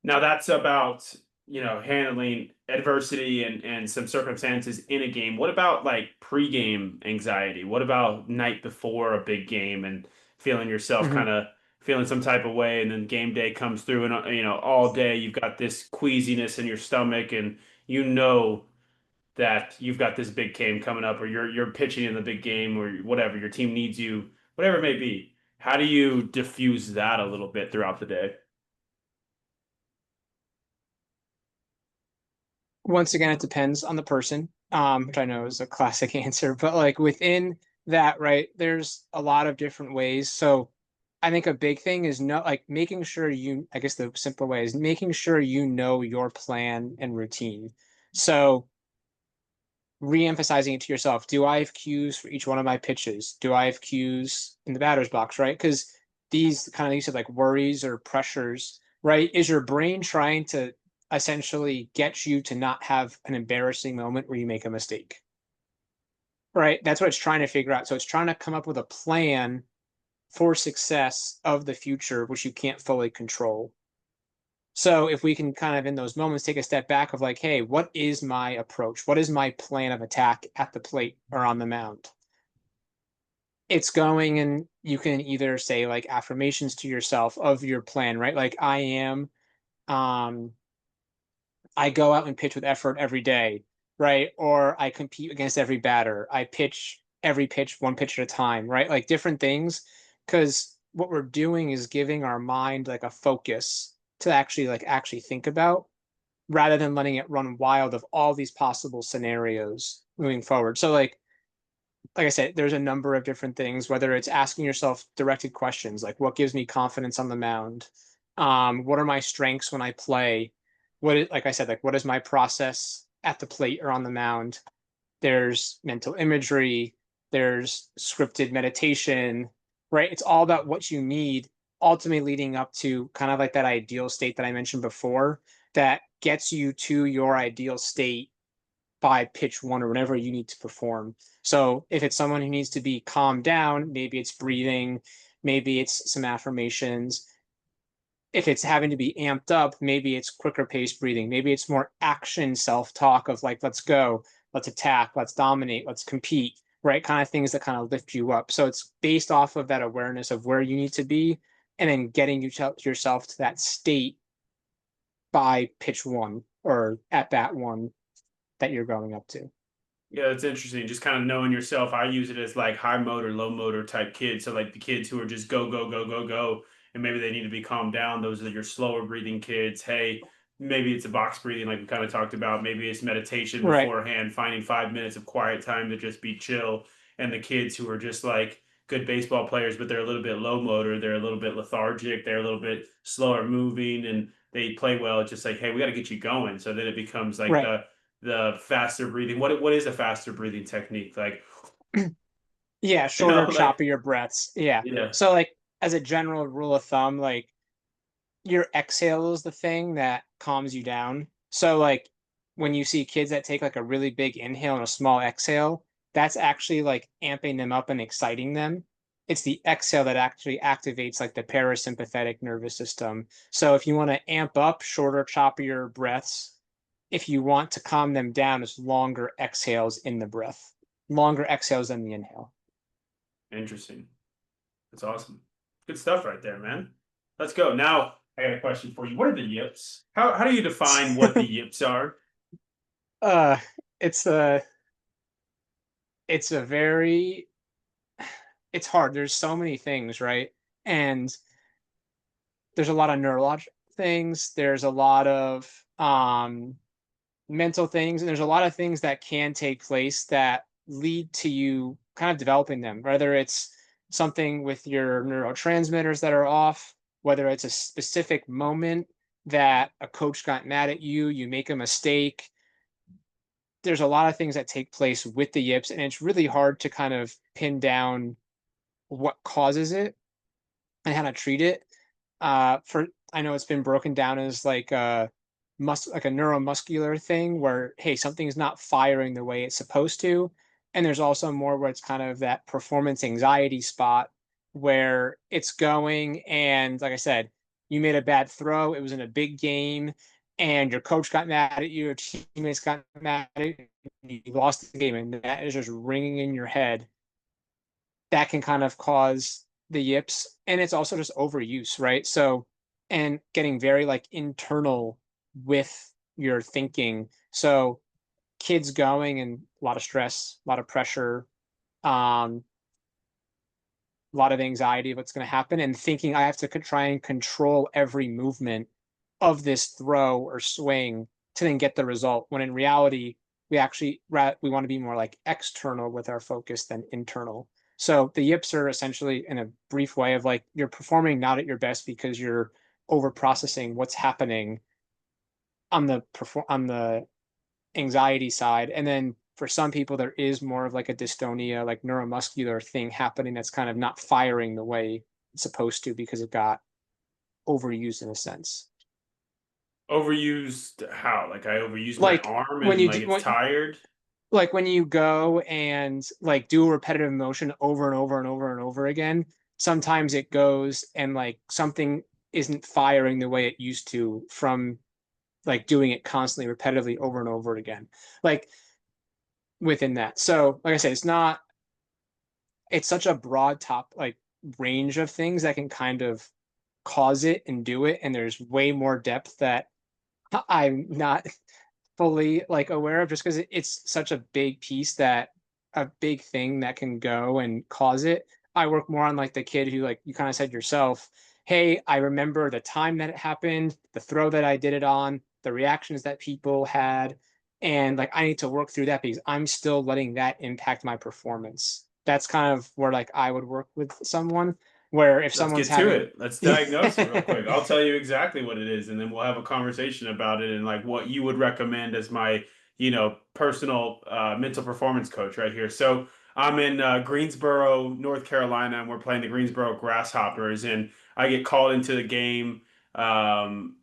Speaker 1: Now that's about, handling adversity and some circumstances in a game. What about like pregame anxiety? What about night before a big game and feeling yourself
Speaker 2: Mm-hmm.
Speaker 1: kind of feeling some type of way, and then game day comes through, and all day you've got this queasiness in your stomach, and you know that you've got this big game coming up, or you're pitching in the big game, or whatever, your team needs you, whatever it may be. How do you diffuse that a little bit throughout the day?
Speaker 2: Once again, it depends on the person, which I know is a classic answer, but like within that, right, there's a lot of different ways. So I think a big thing is like making sure I guess the simple way is making sure you know your plan and routine. So re-emphasizing it to yourself. Do I have cues for each one of my pitches? Do I have cues in the batter's box, right? Because these kind of you said like worries or pressures, right? Is your brain trying to essentially get you to not have an embarrassing moment where you make a mistake? right? That's what it's trying to figure out. So it's trying to come up with a plan for success of the future, which you can't fully control. So if we can kind of in those moments take a step back of like, hey, what is my approach? What is my plan of attack at the plate or on the mound? It's going, and you can either say like affirmations to yourself of your plan, right? Like um I go out and pitch with effort every day, right? Or I compete against every batter. I pitch every pitch one pitch at a time, right? Like different things. Because what we're doing is giving our mind like a focus to actually think about rather than letting it run wild of all these possible scenarios moving forward. So like I said, there's a number of different things, whether it's asking yourself directed questions like what gives me confidence on the mound? What are my strengths when I play? Like I said, like what is my process at the plate or on the mound? There's mental imagery, there's scripted meditation, right? It's all about what you need, ultimately leading up to kind of like that ideal state that I mentioned before that gets you to your ideal state by pitch one or whenever you need to perform. So if it's someone who needs to be calmed down, maybe it's breathing, maybe it's some affirmations. If it's having to be amped up, maybe it's quicker pace breathing. Maybe it's more action self talk of like, let's go, let's attack, let's dominate, let's compete, right? Kind of things that kind of lift you up. So it's based off of that awareness of where you need to be and then getting yourself to that state by pitch one or at bat one that you're going up to.
Speaker 1: Yeah, that's interesting. Just kind of knowing yourself. I use it as like high motor, low motor type kids. So like the kids who are just go, go, go, go, go, and maybe they need to be calmed down. Those are your slower breathing kids. Hey, maybe it's a box breathing, like we kind of talked about. Maybe it's meditation
Speaker 2: Right,
Speaker 1: beforehand, finding 5 minutes of quiet time to just be chill. And the kids who are just like good baseball players, but they're a little bit low motor, they're a little bit lethargic, they're a little bit slower moving, and they play well. It's just like, hey, we got to get you going. So then it becomes like
Speaker 2: right.
Speaker 1: the faster breathing. What is a faster breathing technique? Like,
Speaker 2: Yeah,
Speaker 1: you
Speaker 2: shorter,
Speaker 1: know, like
Speaker 2: choppier breaths. Yeah.
Speaker 1: yeah.
Speaker 2: So like as a general rule of thumb, like your exhale is the thing that calms you down. So like when you see kids that take like a really big inhale and a small exhale, that's actually like amping them up and exciting them. It's the exhale that actually activates like the parasympathetic nervous system. So if you want to amp up shorter, choppier breaths, if you want to calm them down, it's longer exhales in the breath, longer exhales than the inhale.
Speaker 1: Interesting. That's awesome. Good stuff right there, man. Let's go. Now I got a question for you. What are the yips? How do you define what the yips are?
Speaker 2: uh it's a it's a very it's hard. There's so many things, right? And there's a lot of neurological things, there's a lot of mental things, and there's a lot of things that can take place that lead to you kind of developing them, whether it's something with your neurotransmitters that are off, whether it's a specific moment that a coach got mad at you, you make a mistake. There's a lot of things that take place with the yips, and it's really hard to kind of pin down what causes it and how to treat it. For I know it's been broken down as like like a neuromuscular thing where hey, something's not firing the way it's supposed to. And there's also more where it's kind of that performance anxiety spot where it's going, and like I said, you made a bad throw, it was in a big game, and your coach got mad at you, your teammates got mad at you, you lost the game, and that is just ringing in your head. That can kind of cause the yips, and it's also just overuse, right? So and getting very like internal with your thinking. So kids going and a lot of stress, a lot of pressure, a lot of anxiety of what's going to happen, and thinking I have to try and control every movement of this throw or swing to then get the result, when in reality we want to be more like external with our focus than internal. So the yips are essentially, in a brief way, of like you're performing not at your best because you're over processing what's happening on the anxiety side. And then for some people there is more of like a dystonia, like neuromuscular thing happening that's kind of not firing the way it's supposed to because it got overused in a sense.
Speaker 1: Overused how? Like I overuse my
Speaker 2: Like
Speaker 1: arm
Speaker 2: when
Speaker 1: and
Speaker 2: you
Speaker 1: like
Speaker 2: do
Speaker 1: it's
Speaker 2: what
Speaker 1: tired.
Speaker 2: like when you go and like do a repetitive motion over and over and over and over again, sometimes it goes and like something isn't firing the way it used to from like doing it constantly repetitively over and over again like within that. So like I said, it's such a broad top like range of things that can kind of cause it and do it, and there's way more depth that I'm not fully like aware of, just because it's such a big piece, that a big thing that can go and cause it. I work more on like the kid who, like you kind of said yourself, hey, I remember the time that it happened, the throw that I did it on, the reactions that people had, and like I need to work through that because I'm still letting that impact my performance. That's kind of where like I would work with someone, where if
Speaker 1: Let's
Speaker 2: someone's
Speaker 1: get to
Speaker 2: having
Speaker 1: it. Let's diagnose it real quick. I'll tell you exactly what it is, and then we'll have a conversation about it and like what you would recommend as my, personal mental performance coach right here. So I'm in Greensboro, North Carolina, and we're playing the Greensboro Grasshoppers, and I get called into the game. Um,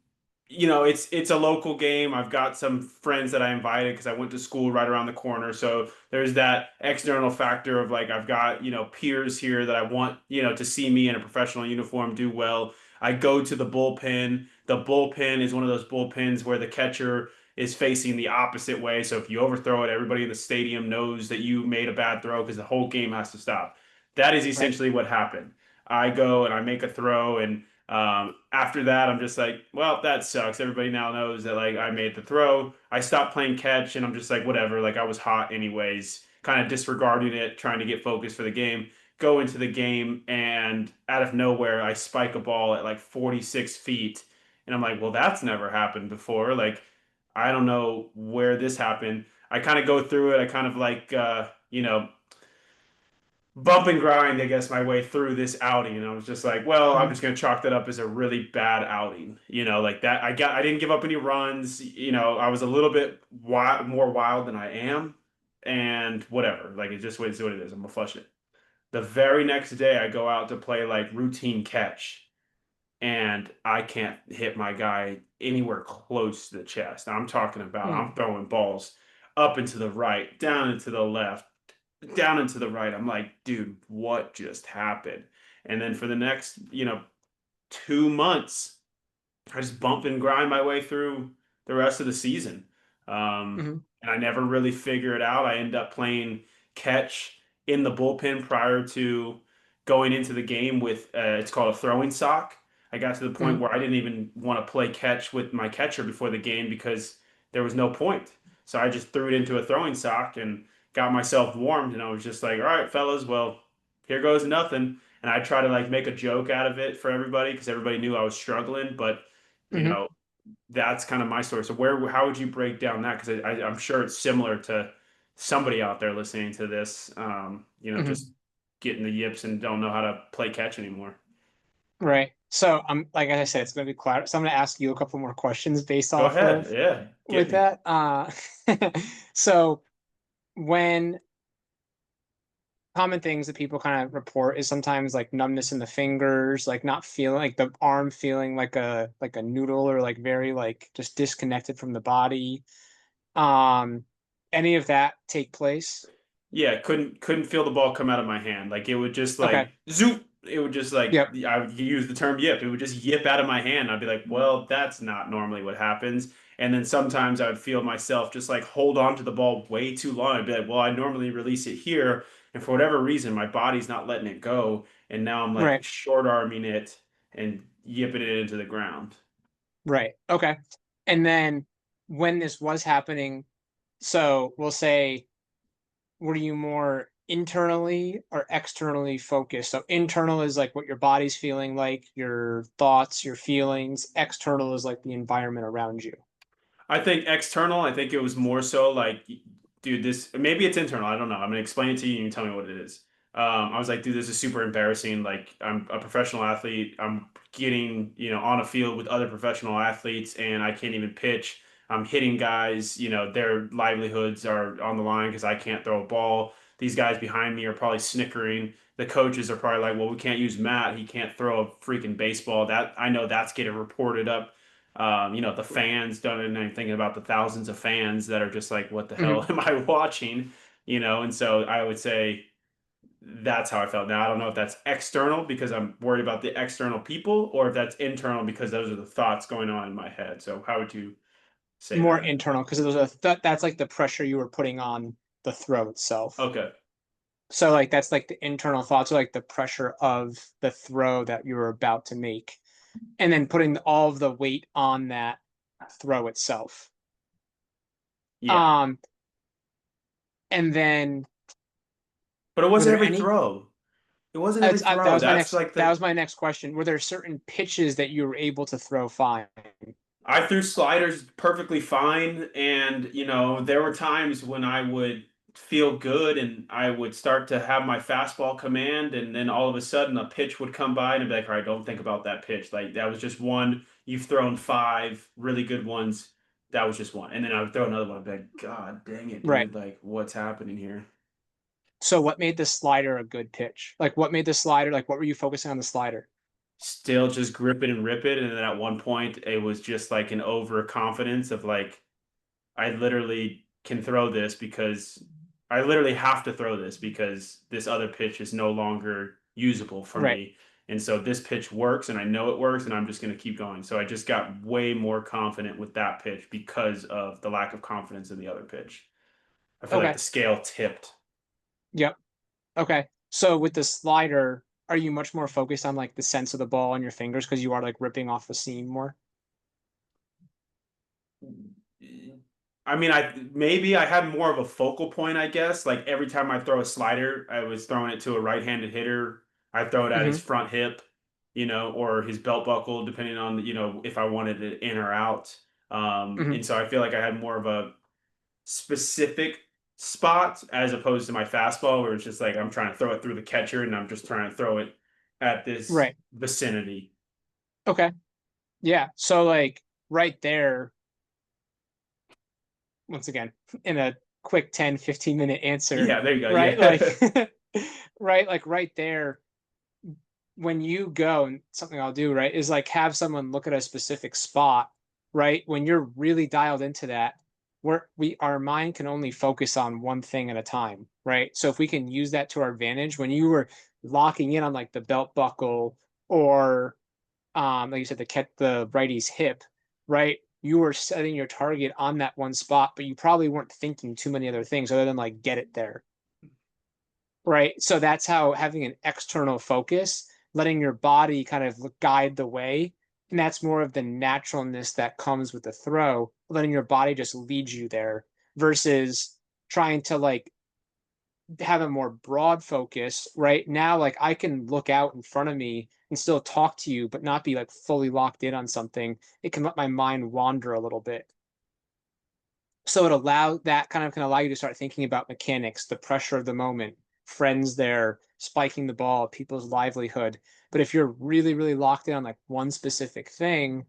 Speaker 1: it's a local game. I've got some friends that I invited because I went to school right around the corner. So there's that external factor of like I've got, peers here that I want, to see me in a professional uniform do well. I go to the bullpen. The bullpen is one of those bullpens where the catcher is facing the opposite way. So if you overthrow it, everybody in the stadium knows that you made a bad throw because the whole game has to stop. That is
Speaker 2: right.
Speaker 1: essentially what happened. I go and I make a throw, and after that, I'm just like, well, that sucks. Everybody now knows that like I made the throw. I stopped playing catch, and I'm just like, whatever. Like I was hot anyways, kind of disregarding it, trying to get focused for the game. Go into the game, and out of nowhere, I spike a ball at like 46 feet, and I'm like, well, that's never happened before. Like I don't know where this happened. I kind of go through it. I kind of like, bump and grind, I guess, my way through this outing. And I was just like, well, I'm
Speaker 2: Mhm.
Speaker 1: just gonna chalk that up as a really bad outing. Like that. I didn't give up any runs. I was a little bit more wild than I am, and whatever. Like it just is what it is. I'm gonna flush it. The very next day, I go out to play like routine catch, and I can't hit my guy anywhere close to the chest. I'm talking about
Speaker 2: Mm.
Speaker 1: I'm throwing balls up and to the right, down and to the left, down and to the right. I'm like, dude, what just happened? And then for the next, 2 months, I just bump and grind my way through the rest of the season.
Speaker 2: Mhm.
Speaker 1: And I never really figure it out. I end up playing catch in the bullpen prior to going into the game with it's called a throwing sock. I got to the point
Speaker 2: Mhm.
Speaker 1: where I didn't even want to play catch with my catcher before the game because there was no point. So I just threw it into a throwing sock and got myself warmed. And I was just like, all right, fellas, well, here goes nothing. And I try to like make a joke out of it for everybody because everybody knew I was struggling. But you
Speaker 2: Mhm.
Speaker 1: know, that's kind of my story. So how would you break down that? Because I'm sure it's similar to somebody out there listening to this,
Speaker 2: Mhm.
Speaker 1: just getting the yips and don't know how to play catch anymore.
Speaker 2: Right. So I'm like I said, it's going to be quiet. So I'm going to ask you a couple more questions based
Speaker 1: Go
Speaker 2: off
Speaker 1: ahead.
Speaker 2: of
Speaker 1: Yeah, get
Speaker 2: with
Speaker 1: me.
Speaker 2: that. So when common things that people kind of report is sometimes like numbness in the fingers, like not feeling like the arm feeling like a noodle, or like very like just disconnected from the body. Um, any of that take place?
Speaker 1: Yeah, couldn't feel the ball come out of my hand. Like it would just
Speaker 2: Okay.
Speaker 1: like zoop. It would just like
Speaker 2: Yep.
Speaker 1: I would use the term yip. It would just yip out of my hand. I'd be like, well, that's not normally what happens. And then sometimes I would feel myself just like hold on to the ball way too long. I'd be like, well, I normally release it here, and for whatever reason, my body's not letting it go. And now I'm like
Speaker 2: Right.
Speaker 1: short arming it and yipping it into the ground.
Speaker 2: Right. Okay. And then when this was happening, so we'll say, were you more internally or externally focused? So internal is like what your body's feeling like, your thoughts, your feelings. External is like the environment around you.
Speaker 1: I think external, I think it was more so like, dude, this maybe it's internal. I don't know. I'm gonna explain it to you and you tell me what it is. I was like, dude, this is super embarrassing. Like, I'm a professional athlete. I'm getting, on a field with other professional athletes, and I can't even pitch. I'm hitting guys, their livelihoods are on the line because I can't throw a ball. These guys behind me are probably snickering. The coaches are probably like, well, we can't use Matt. He can't throw a freaking baseball. That I know that's getting reported up The fans don't, and I'm thinking about the thousands of fans that are just like, what the hell
Speaker 2: Mhm.
Speaker 1: am I watching? And so I would say that's how I felt. Now, I don't know if that's external because I'm worried about the external people, or if that's internal because those are the thoughts going on in my head. So how would you say
Speaker 2: More
Speaker 1: that?
Speaker 2: internal because those are that's like the pressure you were putting on the throw itself.
Speaker 1: Okay.
Speaker 2: So like that's like the internal thoughts, or like the pressure of the throw that you were about to make, and then putting all of the weight on that throw itself.
Speaker 1: Yeah.
Speaker 2: Um, and then
Speaker 1: But it
Speaker 2: were
Speaker 1: wasn't
Speaker 2: there
Speaker 1: every
Speaker 2: any?
Speaker 1: throw. It wasn't every
Speaker 2: That
Speaker 1: throw.
Speaker 2: was my
Speaker 1: That's
Speaker 2: next.
Speaker 1: like
Speaker 2: That
Speaker 1: the
Speaker 2: was my next question. Were there certain pitches that you were able to throw fine?
Speaker 1: I threw sliders perfectly fine, and there were times when I would feel good and I would start to have my fastball command, and then all of a sudden a pitch would come by and I'd be like, all right, don't think about that pitch. Like that was just one. You've thrown five really good ones. That was just one. And then I would throw another one. I'd be like, God dang it,
Speaker 2: Right.
Speaker 1: dude. Like, what's happening here?
Speaker 2: So what made the slider a good pitch? Like what made the slider? Like what were you focusing on the slider?
Speaker 1: Still just grip it and rip it. And then at one point it was just like an overconfidence of like, I literally can throw this because I literally have to throw this because this other pitch is no longer usable for
Speaker 2: Right.
Speaker 1: me. And so this pitch works and I know it works and I'm just going to keep going. So I just got way more confident with that pitch because of the lack of confidence in the other pitch. I feel like
Speaker 2: Okay.
Speaker 1: the scale tipped.
Speaker 2: Yep. Okay. So with the slider, are you much more focused on like the sense of the ball on your fingers because you are like ripping off the seam more?
Speaker 1: I mean, I had more of a focal point, I guess. Like every time I throw a slider, I was throwing it to a right-handed hitter. I throw it at his
Speaker 2: Hmm.
Speaker 1: front hip, or his belt buckle, depending on if I wanted it in or out.
Speaker 2: Hmm.
Speaker 1: And so I feel like I had more of a specific spot as opposed to my fastball, where it's just like I'm trying to throw it through the catcher and I'm just trying to throw it at this
Speaker 2: Right.
Speaker 1: vicinity.
Speaker 2: Okay. Yeah. So like right there, once again, in a quick 10-15 minute answer,
Speaker 1: Yeah, there you go.
Speaker 2: right? Like
Speaker 1: Yeah.
Speaker 2: right, like right there, when you go, and something I'll do, right, is like have someone look at a specific spot, right? When you're really dialed into that, where our mind can only focus on one thing at a time, right? So if we can use that to our advantage, when you were locking in on like the belt buckle, or like you said, the righty's hip, right? You were setting your target on that one spot, but you probably weren't thinking too many other things other than like get it there, right? So that's how having an external focus, letting your body kind of guide the way, and that's more of the naturalness that comes with the throw, letting your body just lead you there versus trying to like have a more broad focus. Right now, like I can look out in front of me and still talk to you but not be like fully locked in on something. It can let my mind wander a little bit, so it allow that kind of can allow you to start thinking about mechanics, the pressure of the moment, friends there, spiking the ball, people's livelihood. But if you're really, really locked in on like one specific thing,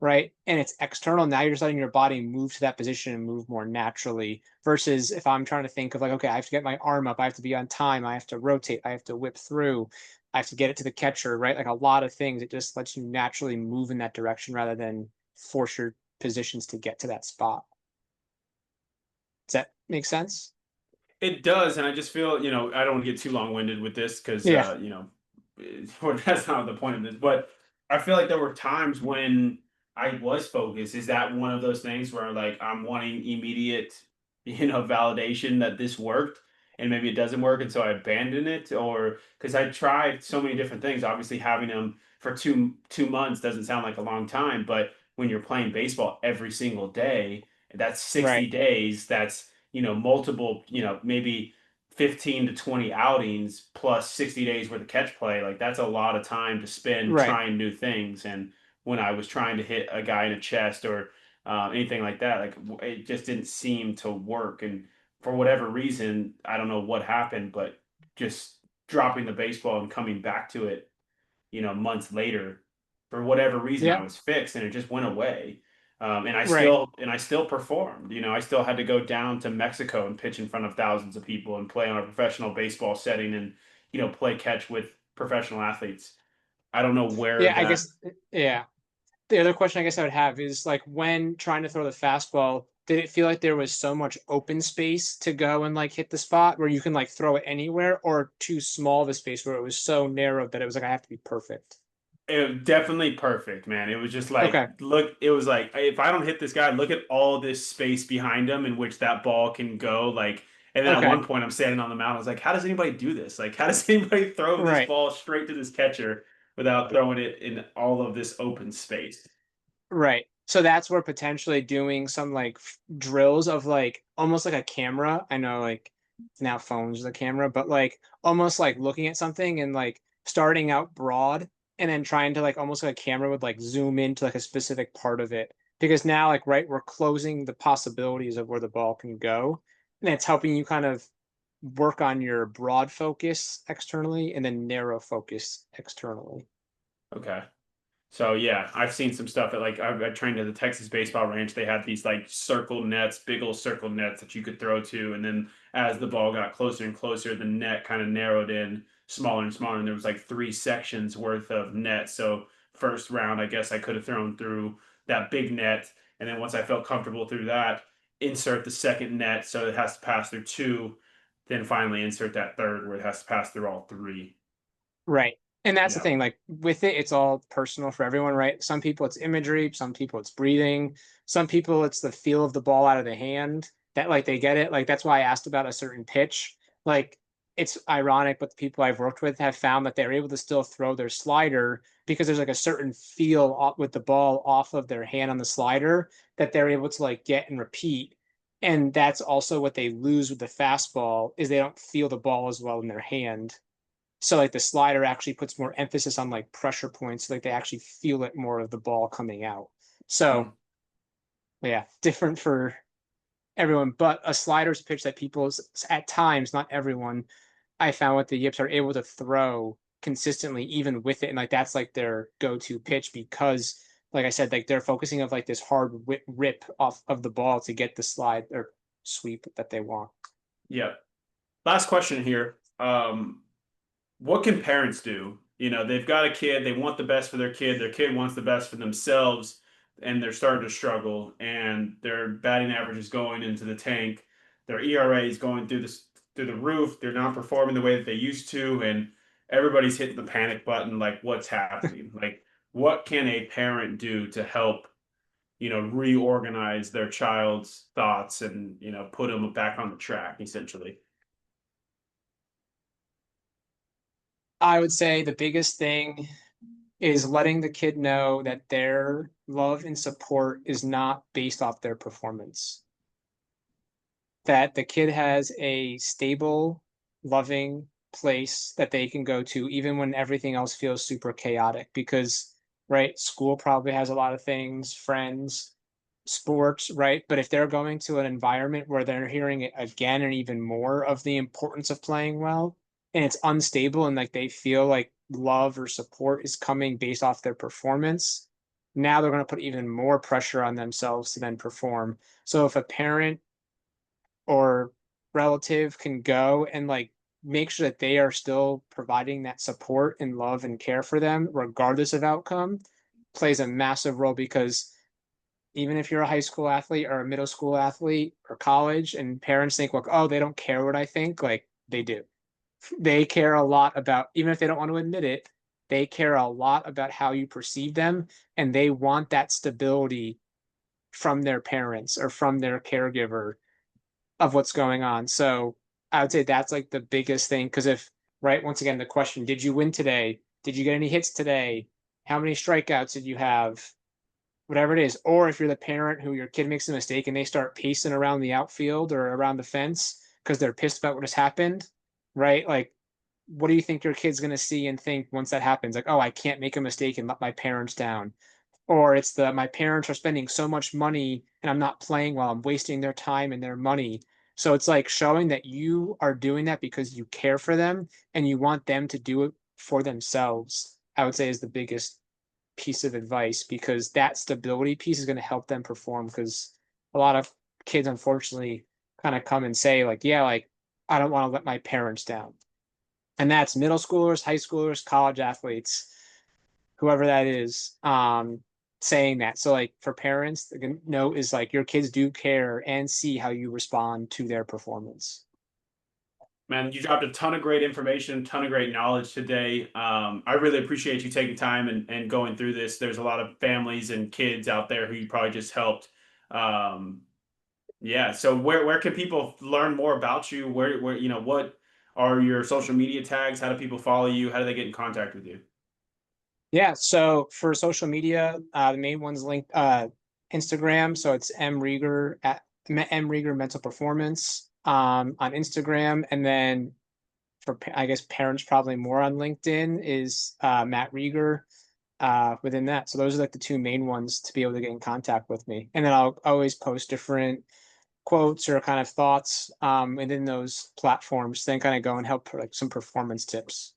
Speaker 2: right, and it's external, now you're just letting your body move to that position and move more naturally. Versus if I'm trying to think of like, okay, I have to get my arm up, I have to be on time, I have to rotate, I have to whip through, I have to get it to the catcher, right? Like a lot of things, it just lets you naturally move in that direction rather than force your positions to get to that spot. Does that make sense?
Speaker 1: It does, and I just feel, I don't want to get too long-winded with this because,
Speaker 2: Yeah.
Speaker 1: that's not the point of this. But I feel like there were times when I was focused. Is that one of those things where like I'm wanting immediate, validation that this worked, and maybe it doesn't work, and so I abandon it, or because I tried so many different things. Obviously, having them for two months doesn't sound like a long time, but when you're playing baseball every single day, that's
Speaker 2: Right.
Speaker 1: 60 days. That's multiple, maybe 15 to 20 outings plus 60 days worth of catch play. Like that's a lot of time to spend
Speaker 2: Right.
Speaker 1: trying new things. And when I was trying to hit a guy in the chest or anything like that, like it just didn't seem to work. And for whatever reason, I don't know what happened, but just dropping the baseball and coming back to it, months later, for whatever reason, I
Speaker 2: Yeah.
Speaker 1: was fixed and it just went away. And I
Speaker 2: Right.
Speaker 1: still performed. I still had to go down to Mexico and pitch in front of thousands of people and play on a professional baseball setting and play catch with professional athletes. I don't know where
Speaker 2: Yeah. I
Speaker 1: that
Speaker 2: guess. Yeah. the other question I guess I would have is like when trying to throw the fastball, did it feel like there was so much open space to go and like hit the spot where you can like throw it anywhere, or too small of a space where it was so narrow that it was like I have to be perfect?
Speaker 1: It definitely perfect, man. It was just like,
Speaker 2: Okay.
Speaker 1: look, it was like, if I don't hit this guy, look at all this space behind him in which that ball can go. Like, and then at
Speaker 2: Okay.
Speaker 1: one point, I'm standing on the mound. I was like, how does anybody do this? Like, how does anybody throw this
Speaker 2: Right.
Speaker 1: ball straight to this catcher without throwing it in all of this open space?
Speaker 2: Right. So that's where potentially doing some like drills of like almost like a camera. I know like now phones are the camera, but like almost like looking at something and like starting out broad and then trying to like almost like a camera would like zoom into like a specific part of it. Because now like right, we're closing the possibilities of where the ball can go. And it's helping you kind of work on your broad focus externally and then narrow focus externally.
Speaker 1: Okay. So yeah, I've seen some stuff at like I trained at the Texas baseball ranch. They had these like circle nets, big old circle nets that you could throw to, and then as the ball got closer and closer, the net kind of narrowed in smaller and smaller, and there was like three sections worth of net. So first round, I guess I could have thrown through that big net, and then once I felt comfortable through that, insert the second net, so it has to pass through two, then finally insert that third where it has to pass through all three.
Speaker 2: Right. And that's the
Speaker 1: Yeah.
Speaker 2: thing, like with it, it's all personal for everyone, right? Some people it's imagery, some people it's breathing, some people it's the feel of the ball out of the hand that like they get it. Like that's why I asked about a certain pitch. Like it's ironic, but the people I've worked with have found that they're able to still throw their slider because there's like a certain feel with the ball off of their hand on the slider that they're able to like get and repeat. And that's also what they lose with the fastball is they don't feel the ball as well in their hand, so like the slider actually puts more emphasis on like pressure points, so like they actually feel it more of the ball coming out. So
Speaker 1: Mm.
Speaker 2: yeah, different for everyone. But a slider's pitch that people at times, not everyone, I found with the yips are able to throw consistently even with it. And like that's like their go-to pitch because like I said, like they're focusing of like this hard rip off of the ball to get the slide or sweep that they want.
Speaker 1: Yeah. Last question here. What can parents do? You know, they've got a kid, they want the best for their kid wants the best for themselves, and they're starting to struggle, and their batting average is going into the tank. Their ERA is going through the roof. They're not performing the way that they used to, and everybody's hitting the panic button, like what's happening? Like, what can a parent do to help, reorganize their child's thoughts and, put them back on the track, essentially?
Speaker 2: I would say the biggest thing is letting the kid know that their love and support is not based off their performance. That the kid has a stable, loving place that they can go to even when everything else feels super chaotic because right, school probably has a lot of things, friends, sports, right? But if they're going to an environment where they're hearing it again and even more of the importance of playing well, and it's unstable and like they feel like love or support is coming based off their performance, now they're going to put even more pressure on themselves to then perform. So if a parent or relative can go and like make sure that they are still providing that support and love and care for them regardless of outcome, plays a massive role because even if you're a high school athlete or a middle school athlete or college and parents think, like, oh, they don't care what I think, like they do. They care a lot about, even if they don't want to admit it, they care a lot about how you perceive them and they want that stability from their parents or from their caregiver of what's going on. So I would say that's like the biggest thing. Because if, right, once again, the question, did you win today? Did you get any hits today? How many strikeouts did you have? Whatever it is. Or if you're the parent who your kid makes a mistake and they start pacing around the outfield or around the fence because they're pissed about what has happened, right? Like, what do you think your kid's going to see and think once that happens? Like, oh, I can't make a mistake and let my parents down. Or it's the my parents are spending so much money and I'm not playing well. I'm wasting their time and their money. So it's like showing that you are doing that because you care for them and you want them to do it for themselves, I would say is the biggest piece of advice because that stability piece is going to help them perform because a lot of kids unfortunately kind of come and say like, yeah, like I don't want to let my parents down. And that's middle schoolers, high schoolers, college athletes, whoever that is. saying that. So like for parents, the note is like your kids do care and see how you respond to their performance.
Speaker 1: Man, you dropped a ton of great information, a ton of great knowledge today. I really appreciate you taking time and going through this. There's a lot of families and kids out there who you probably just helped. Um, yeah. So where can people learn more about you? Where what are your social media tags? How do people follow you? How do they get in contact with you?
Speaker 2: Yeah, so for social media, the main one's linked Instagram, so it's M Rieger at M Rieger Mental Performance on Instagram, and then for I guess parents probably more on LinkedIn is Matt Rieger within that. So those are like the two main ones to be able to get in contact with me, and then I'll always post different quotes or kind of thoughts within those platforms. Then kind of go and help like some performance tips.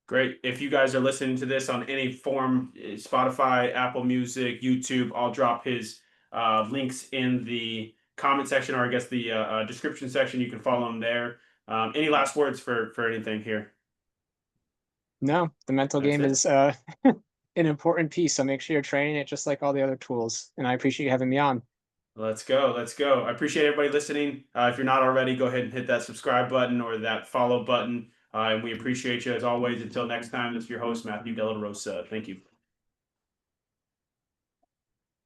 Speaker 1: Great. If you guys are listening to this on any form, Spotify, Apple Music, YouTube, I'll drop his links in the comment section, or I guess the description section. You can follow him there. Any last words for anything here?
Speaker 2: No, the mental
Speaker 1: That's
Speaker 2: game
Speaker 1: it.
Speaker 2: is an important piece. So make sure you're training it just like all the other tools. And I appreciate you having me on.
Speaker 1: Let's go. Let's go. I appreciate everybody listening. If you're not already, go ahead and hit that subscribe button or that follow button. And we appreciate you as always. Until next time, this is your host, Matthew Della Rosa. Thank you.